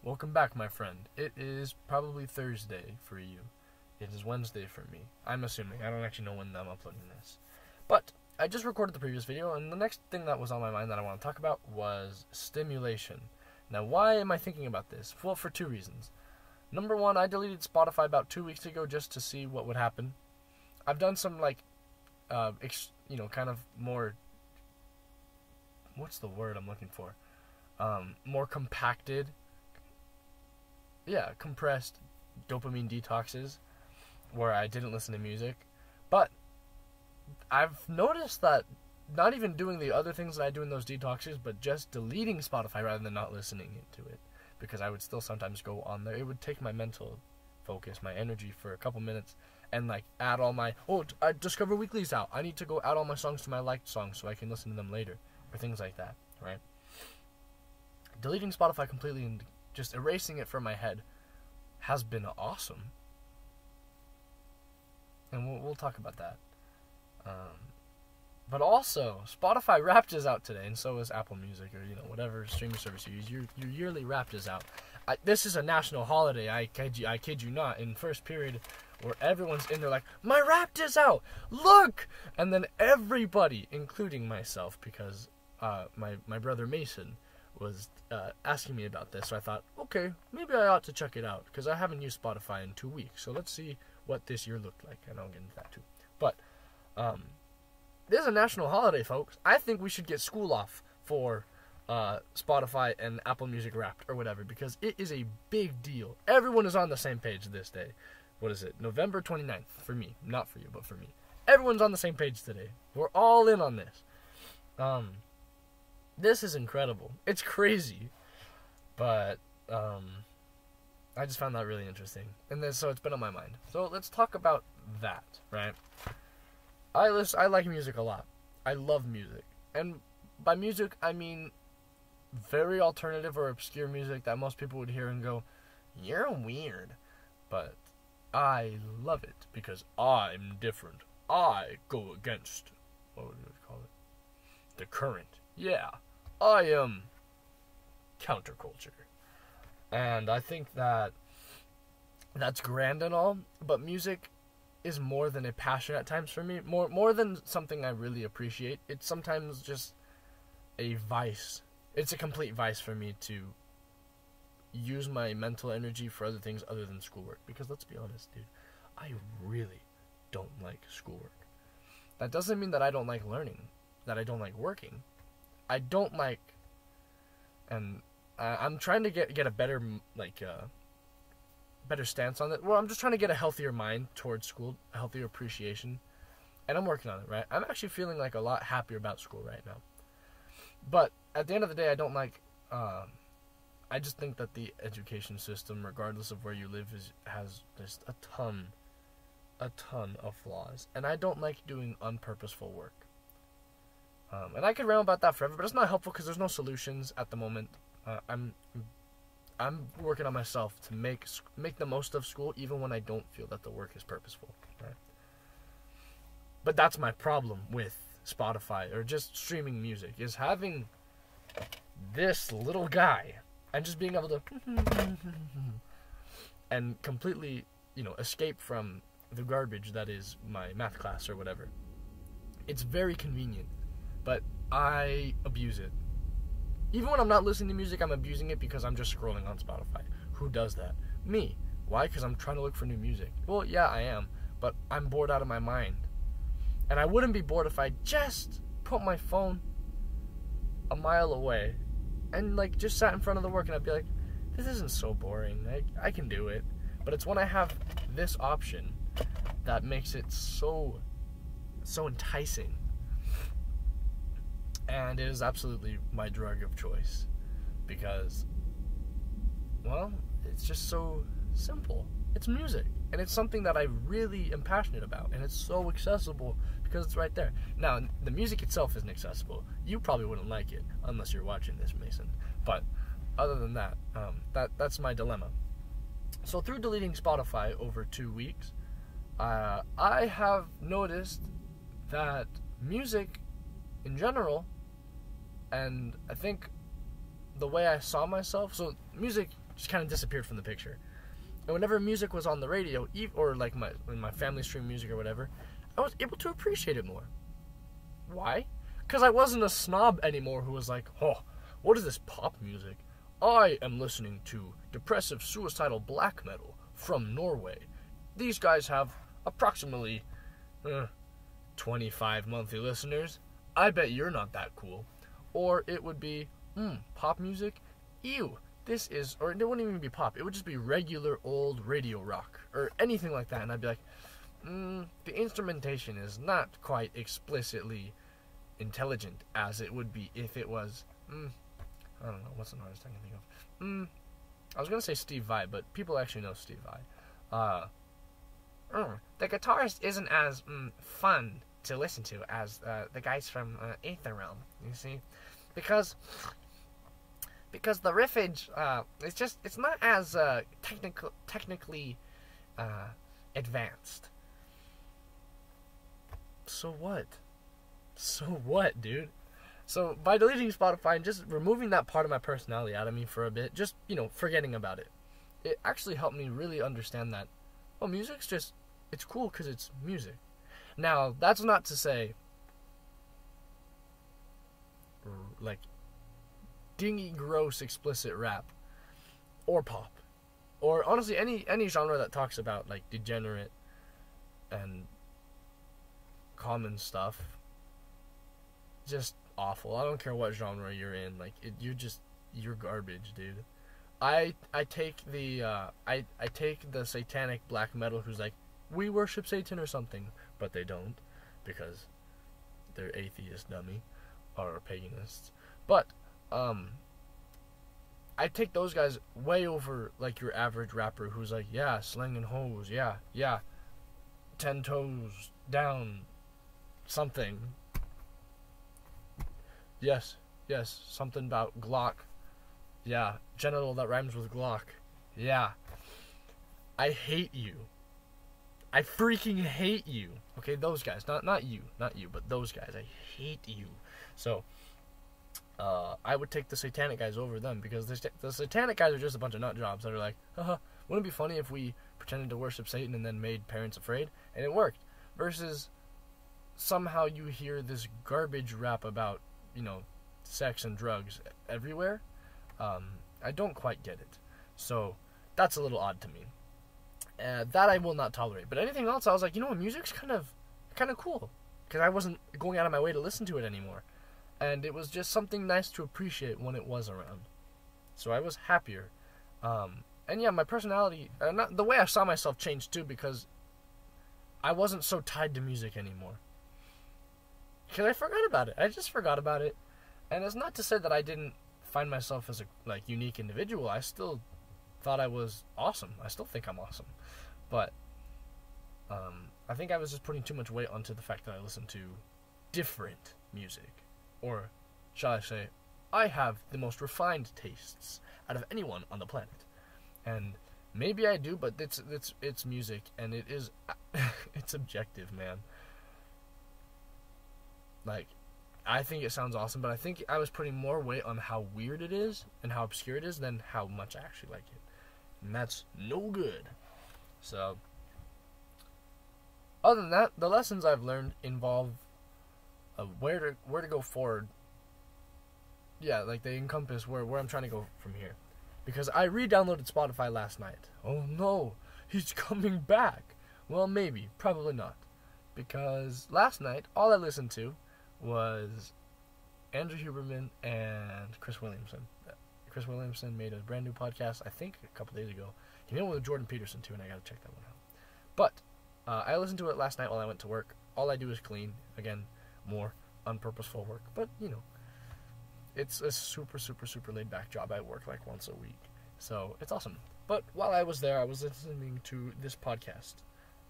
Welcome back, my friend. It is probably Thursday for you. It is Wednesday for me. I'm assuming. I don't actually know when I'm uploading this. But I just recorded the previous video, and the next thing that was on my mind that I want to talk about was stimulation. Now, why am I thinking about this? Well, for two reasons. Number one, I deleted Spotify about 2 weeks ago just to see what would happen. I've done some, kind of more... What's the word I'm looking for? More compacted... compressed dopamine detoxes where I didn't listen to music. But I've noticed that not even doing the other things that I do in those detoxes, but just deleting Spotify rather than not listening to it, because I would still sometimes go on there. It would take my mental focus, my energy for a couple minutes, and add all my, I Discover Weekly's out, I need to go add all my songs to my liked songs so I can listen to them later, or things like that, right? Deleting Spotify completely and just erasing it from my head has been awesome. And we'll talk about that. But also, Spotify Wrapped is out today, and so is Apple Music, or whatever streaming service you use. Your yearly Wrapped is out. This is a national holiday. I kid you not. In first period, where everyone's in there like, my Wrapped is out. Look, and then everybody, including myself, because my brother Mason was asking me about this, so I thought, okay, maybe I ought to check it out, because I haven't used Spotify in 2 weeks, so let's see what this year looked like, and I'll get into that too. But this is a national holiday, folks. I think we should get school off for Spotify and Apple Music Wrapped or whatever, because it is a big deal. Everyone is on the same page this day. What is it? November 29th for me. Not for you, but for me. Everyone's on the same page today. We're all in on this. This is incredible. It's crazy. But I just found that really interesting. And then so it's been on my mind. So let's talk about that, right? I like music a lot. I love music. And by music, I mean very alternative or obscure music that most people would hear and go, you're weird. But I love it because I'm different. I go against, what would you call it? The current. Yeah, I am counterculture. And I think that that's grand and all, but music is more than a passion at times for me. More than something I really appreciate. It's sometimes just a vice. It's a complete vice for me to use my mental energy for other things other than schoolwork. Because let's be honest, dude, I really don't like schoolwork. That doesn't mean that I don't like learning, that I don't like working. I don't like, and I'm trying to get a better, better stance on it. Well, I'm just trying to get a healthier mind towards school, a healthier appreciation, and I'm working on it, right? I'm actually feeling a lot happier about school right now. But at the end of the day, I don't like, I just think that the education system, regardless of where you live, has just a ton of flaws, and I don't like doing unpurposeful work. And I could ramble about that forever, but it's not helpful because there's no solutions at the moment. I'm working on myself to make the most of school, even when I don't feel that the work is purposeful. Right? But that's my problem with Spotify or just streaming music, is having this little guy and just being able to and completely, escape from the garbage that is my math class or whatever. It's very convenient. But I abuse it. Even when I'm not listening to music, I'm abusing it because I'm just scrolling on Spotify. Who does that? Me. Why? Because I'm trying to look for new music. Well, yeah, I am. But I'm bored out of my mind. And I wouldn't be bored if I just put my phone a mile away and, just sat in front of the work and I'd be like, this isn't so boring. I can do it. But it's when I have this option that makes it so enticing. And it is absolutely my drug of choice because, well, it's just so simple. It's music, and it's something that I really am passionate about, and it's so accessible because it's right there. Now, the music itself isn't accessible. You probably wouldn't like it unless you're watching this, Mason. But other than that, that's my dilemma. So through deleting Spotify over 2 weeks, I have noticed that music in general, and I think the way I saw myself, so music just kind of disappeared from the picture. And whenever music was on the radio, or like my family stream music or whatever, I was able to appreciate it more. Why? Because I wasn't a snob anymore who was like, oh, what is this pop music? I am listening to depressive, suicidal black metal from Norway. These guys have approximately 25 monthly listeners. I bet you're not that cool. Or it would be, pop music? Ew, this is, or it wouldn't even be pop. It would just be regular old radio rock or anything like that. And I'd be like, the instrumentation is not quite explicitly intelligent as it would be if it was, I don't know, what's the hardest I can think of? I was going to say Steve Vai, but people actually know Steve Vai. The guitarist isn't as fun to listen to as the guys from Aether Realm, you see? Because the riffage, it's not as technically advanced. So what, dude? So by deleting Spotify and just removing that part of my personality out of me for a bit, just, forgetting about it, it actually helped me really understand that, music's just, it's cool because it's music. Now, that's not to say, like, dingy, gross, explicit rap, or pop, or honestly any genre that talks about, like, degenerate and common stuff, just awful. I don't care what genre you're in, like, you're garbage, dude. I take the satanic black metal who's like, we worship Satan or something, but they don't, because they're atheist dummy, or paganists. But I take those guys way over, like, your average rapper who's like, yeah, slanging hoes, yeah, 10 toes down, something. Yes, something about Glock. Yeah, genital that rhymes with Glock. Yeah. I hate you. I freaking hate you. Okay, those guys. Not you, but those guys. I hate you. So, I would take the satanic guys over them, because the satanic guys are just a bunch of nut jobs that are like, wouldn't it be funny if we pretended to worship Satan and then made parents afraid? And it worked. Versus, somehow you hear this garbage rap about, sex and drugs everywhere. I don't quite get it. So, that's a little odd to me. That I will not tolerate. But anything else, I was like, music's kind of cool. Because I wasn't going out of my way to listen to it anymore. And it was just something nice to appreciate when it was around. So I was happier. And yeah, my personality, the way I saw myself changed too, because I wasn't so tied to music anymore. Because I forgot about it. I just forgot about it. And it's not to say that I didn't find myself as a unique individual. I still thought I was awesome. I still think I'm awesome. But I think I was just putting too much weight onto the fact that I listened to different music. Or shall I say, I have the most refined tastes out of anyone on the planet. And maybe I do, but it's music, and it is it's objective, man. Like, I think it sounds awesome, but I think I was putting more weight on how weird it is and how obscure it is than how much I actually like it. And that's no good. So, other than that, the lessons I've learned involve where to go forward. Yeah, like they encompass where I'm trying to go from here. Because I re-downloaded Spotify last night. Oh no, he's coming back. Well, maybe, probably not. Because last night, all I listened to was Andrew Huberman and Chris Williamson. Chris Williamson made a brand new podcast, I think, a couple days ago. He made one with Jordan Peterson, too, and I gotta check that one out. But, I listened to it last night while I went to work. All I do is clean. Again, more unpurposeful work. But, it's a super, super, super laid-back job. I work like once a week. So, it's awesome. But while I was there, I was listening to this podcast.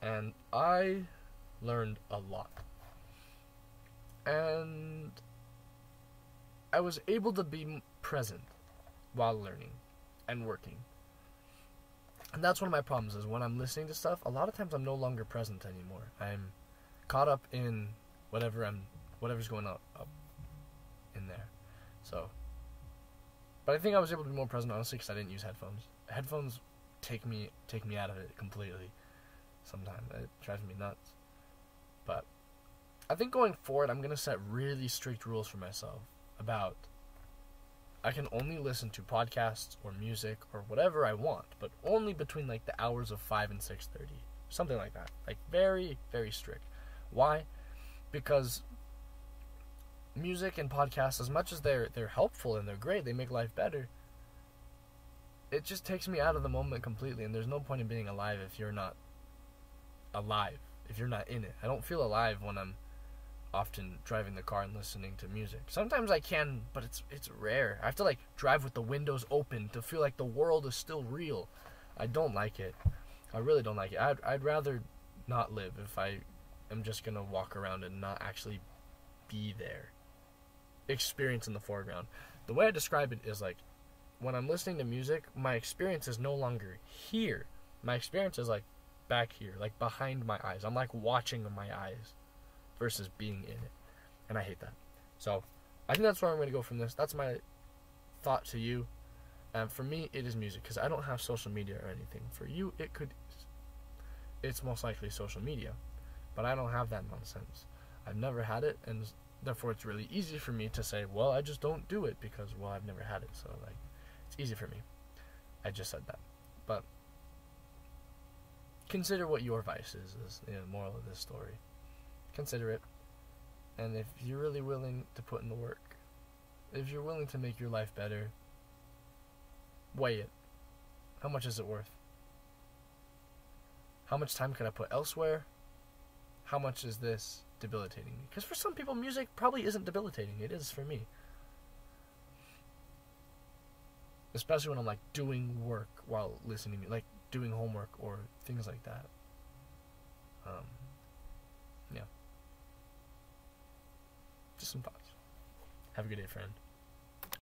And I learned a lot. And I was able to be present while learning and working. And that's one of my problems, is when I'm listening to stuff, a lot of times I'm no longer present anymore. I'm caught up in whatever's going on up in there. So But I think I was able to be more present, honestly, because I didn't use headphones. Headphones take me out of it completely. Sometimes it drives me nuts. But I think going forward, I'm gonna set really strict rules for myself about. I can only listen to podcasts or music or whatever I want, but only between like the hours of 5 and 6:30, something like that. Like very, very strict. Why? Because music and podcasts, as much as they're helpful and they're great, they make life better. It just takes me out of the moment completely, and there's no point in being alive if you're not alive, if you're not in it. I don't feel alive when I'm often driving the car and listening to music. Sometimes I can, but it's rare. I have to like drive with the windows open to feel like the world is still real. I don't like it. I really don't like it. I'd rather not live if I am just gonna walk around and not actually be there. Experience in the foreground. The way I describe it is like when I'm listening to music, my experience is no longer here. My experience is like back here, like behind my eyes. I'm like watching my eyes versus being in it. And I hate that. So I think that's where I'm going to go from this. That's my thought to you. And for me, it is music, because I don't have social media or anything. For you, it's most likely social media. But I don't have that nonsense. I've never had it, and therefore it's really easy for me to say, well, I just don't do it because, well, I've never had it. So like, it's easy for me. I just said that. But consider what your vice is the moral of this story. Consider it, and if you're really willing to put in the work, if you're willing to make your life better, weigh it. How much is it worth? How much time can I put elsewhere? How much is this debilitating me? Because for some people, music probably isn't debilitating. It is for me. Especially when I'm like doing work while listening, like doing homework or things like that. Yeah. Just some thoughts. Have a good day, friend.